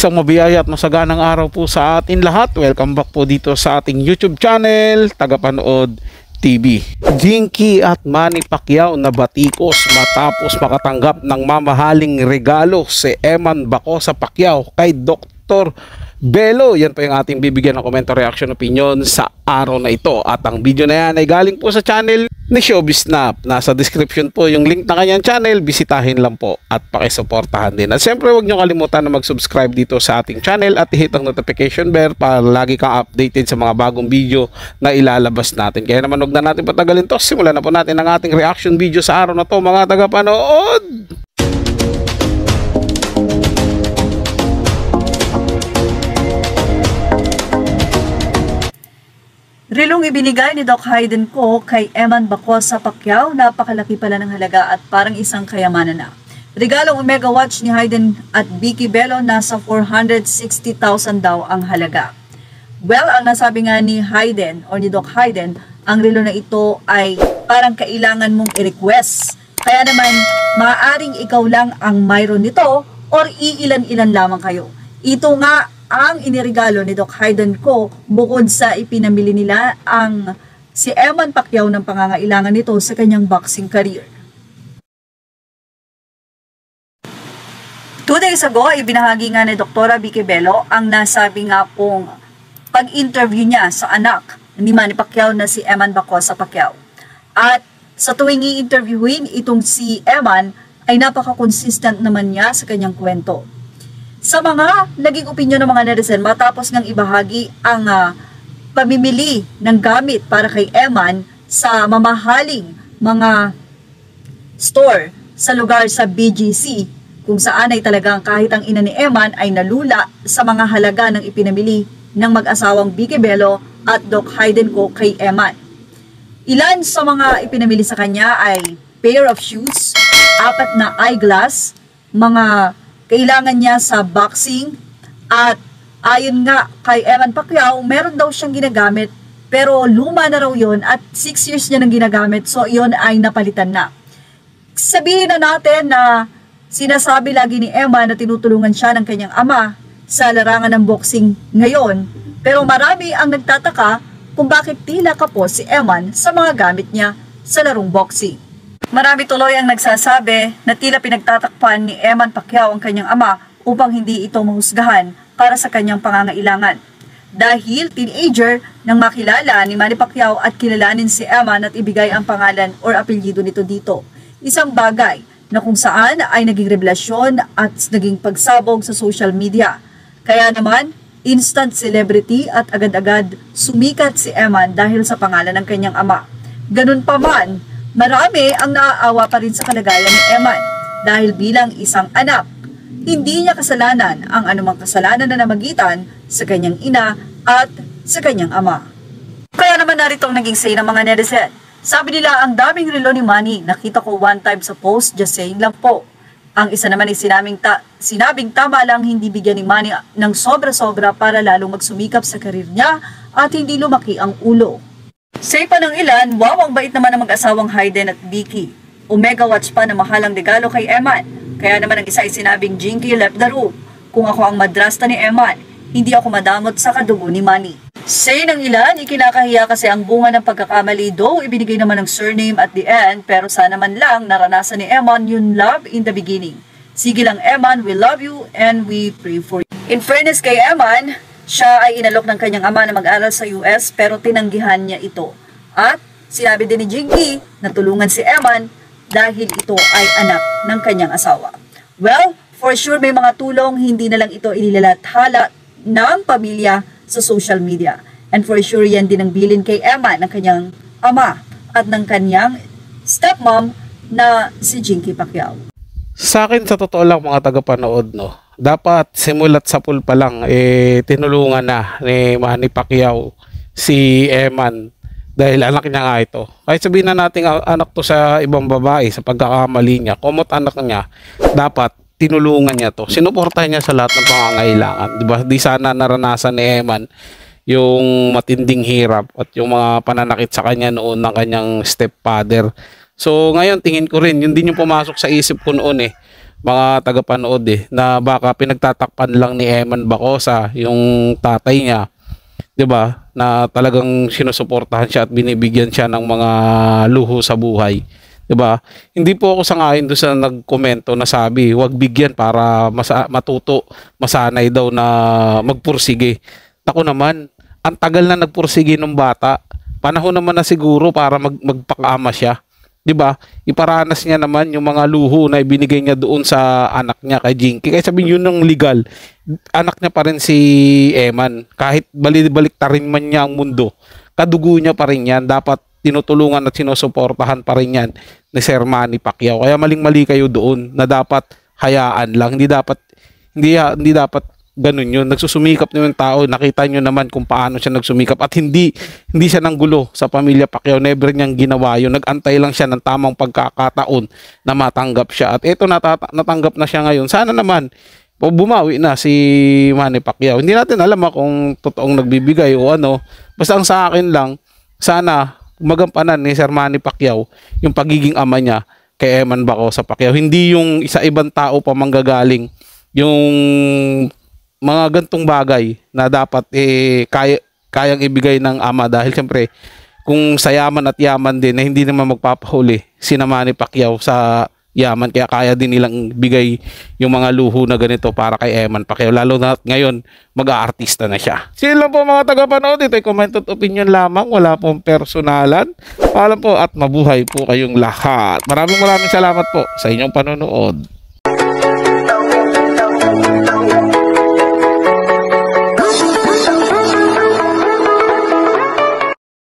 Isang mabiyaya at masaganang araw po sa atin lahat. Welcome back po dito sa ating YouTube channel, Tagapanood TV. Jinky at Manny Pacquiao na batikos matapos makatanggap ng mamahaling regalo si Eman Bacosa Pacquiao kay Dr. Bello. Yan po yung ating bibigyan ng komento, reaction, opinion sa araw na ito. At ang video na yan ay galing po sa channel ni Showbiz Snap. Nasa description po yung link na kanyang channel. Bisitahin lang po at pakisuportahan din. At siyempre huwag nyo kalimutan na mag-subscribe dito sa ating channel at i-hit ang notification bell para lagi kang updated sa mga bagong video na ilalabas natin. Kaya naman huwag na natin patagalin to. Simulan na po natin ang ating reaction video sa araw na to, mga tagapanood. Relong ibinigay ni Doc Hayden Ko kay Eman Bacosa Pacquiao, napakalaki pala ng halaga at parang isang kayamanan na. Regalong Omega Watch ni Hayden at Vicky Bello, nasa 460,000 daw ang halaga. Well, ang nasabi nga ni Hayden o ni Doc Hayden, ang relo na ito ay parang kailangan mong i-request. Kaya naman, maaaring ikaw lang ang mayroon nito or iilan-ilan lamang kayo. Ito nga ang iniregalo ni Doc Hayden Ko bukod sa ipinamili nila ang si Eman Pacquiao ng pangangailangan nito sa kanyang boxing career. 2 days ago, ibinahagi nga ni Dr. Vicky Bello ang nasabi nga pong pag-interview niya sa anak ni Manny Pacquiao na si Eman Bacosa Pacquiao. At sa tuwing i-interviewin itong si Eman ay napaka-consistent naman niya sa kanyang kwento. Sa mga naging opinyon ng mga netizen matapos ngang ibahagi ang pamimili ng gamit para kay Eman sa mamahaling mga store sa lugar sa BGC, kung saan ay talagang kahit ang ina ni Eman ay nalula sa mga halaga ng ipinamili ng mag-asawang Vicky Bello at Doc Hayden Ko kay Eman. Ilan sa mga ipinamili sa kanya ay pair of shoes, 4 na eyeglass, mga kailangan niya sa boxing, at ayon nga kay Eman Pacquiao, meron daw siyang ginagamit pero luma na raw yun at 6 years niya nang ginagamit, so yun ay napalitan na. Sabihin na natin na sinasabi lagi ni Eman na tinutulungan siya ng kanyang ama sa larangan ng boxing ngayon, pero marami ang nagtataka kung bakit tila kapos si Eman sa mga gamit niya sa larong boxing. Marami tuloy ang nagsasabi na tila pinagtatakpan ni Eman Pacquiao ang kanyang ama upang hindi ito mahusgahan para sa kanyang pangangailangan. Dahil teenager nang makilala ni Manny Pacquiao at kilalanin si Eman at ibigay ang pangalan or apelyido nito dito. Isang bagay na kung saan ay naging revelasyon at naging pagsabog sa social media. Kaya naman, instant celebrity at agad-agad sumikat si Eman dahil sa pangalan ng kanyang ama. Ganun pa man, marami ang naaawa pa rin sa kalagayan ni Eman dahil bilang isang anak, hindi niya kasalanan ang anumang kasalanan na namagitan sa kanyang ina at sa kanyang ama. Kaya naman narito ang naging say ng mga netizen. Sabi nila, ang daming relo ni Manny, nakita ko one time sa post, just saying lang po. Ang isa naman ay sinabing tama lang hindi bigyan ni Manny ng sobra-sobra para lalong magsumikap sa karir niya at hindi lumaki ang ulo. Say pa ng ilan, wow, ang bait naman ng mag-asawang Hayden at Vicky. Omega Watch pa na mahalang regalo kay Eman. Kaya naman ang isa ay sinabing Jinky left the room. Kung ako ang madrasta ni Eman, hindi ako madamot sa kadugo ni Manny. Say ng ilan, ikinakahiya kasi ang bunga ng pagkakamali, though ibinigay naman ng surname at the end, pero sana man lang naranasan ni Eman yung love in the beginning. Sige lang Eman, we love you and we pray for you. In fairness kay Eman, siya ay inalok ng kanyang ama na mag-aral sa US pero tinanggihan niya ito. At sinabi din ni Jinky na tulungan si Eman dahil ito ay anak ng kanyang asawa. Well, for sure may mga tulong, hindi na lang ito inilalathala ng pamilya sa social media. And for sure yan din ang bilin kay Eman ng kanyang ama at ng kanyang stepmom na si Jinky Pacquiao. Sa akin, sa totoo lang mga tagapanood, no, dapat simulat sa pool pa lang tinulungan na ni Manny Pacquiao si Eman dahil anak niya nga ito. Kahit sabihin na natin anak to sa ibang babae sa pagkakamali niya, kumot anak niya, dapat tinulungan niya to. Sinuportahan niya sa lahat ng pangangailangan. Diba? Di sana naranasan ni Eman yung matinding hirap at yung mga pananakit sa kanya noon ng kanyang stepfather. So ngayon tingin ko rin, yun din yung pumasok sa isip ko noon mga tagapanood na baka pinagtatakpan lang ni Eman Bacosa yung tatay niya, 'di ba? Na talagang sinusuportahan siya at binibigyan siya ng mga luho sa buhay, 'di ba? Hindi po ako sangayon doon sa nagkomento na sabi, "Huwag bigyan para matuto, masanay daw na magpursige." Ako naman, ang tagal na nagpursige ng bata. Panahon naman na siguro para magpakaama siya. 'Di ba? Iparanas niya naman yung mga luho na ibinigay niya doon sa anak niya kay Jinky. Kaya sabihin yun ng legal, anak niya pa rin si Eman. Kahit balik-tarin man niya ang mundo, kadugo niya pa rin yan. Dapat tinutulungan at sinusuportahan pa rin yan ni Sir Manny Pacquiao. Kaya maling-mali kayo doon na dapat hayaan lang. Hindi dapat ganun yun. Nagsusumikap na yung tao. Nakita nyo naman kung paano siya nagsumikap. At hindi siya nanggulo sa pamilya Pacquiao. Never niyang ginawa yun. Nag-antay lang siya ng tamang pagkakataon na matanggap siya. At ito, natanggap na siya ngayon. Sana naman, bumawi na si Manny Pacquiao. Hindi natin alam kung totoong nagbibigay o ano. Basta ang sa akin lang, sana magampanan ni Sir Manny Pacquiao yung pagiging ama niya kay Eman Bacosa Pacquiao. Hindi yung isa ibang tao pa manggagaling yung mga gantong bagay na dapat kayang ibigay ng ama, dahil siyempre kung sa yaman at yaman din na hindi naman magpapahuli si Manny Pacquiao sa yaman, kaya kaya din nilang bigay yung mga luho na ganito para kay Eman Pacquiao, lalo na ngayon mag-aartista na siya. Sino lang po mga tagapanood, ito ay comment at opinion lamang, wala pong personalan. Paalam po at mabuhay po kayong lahat. Maraming salamat po sa inyong panonood.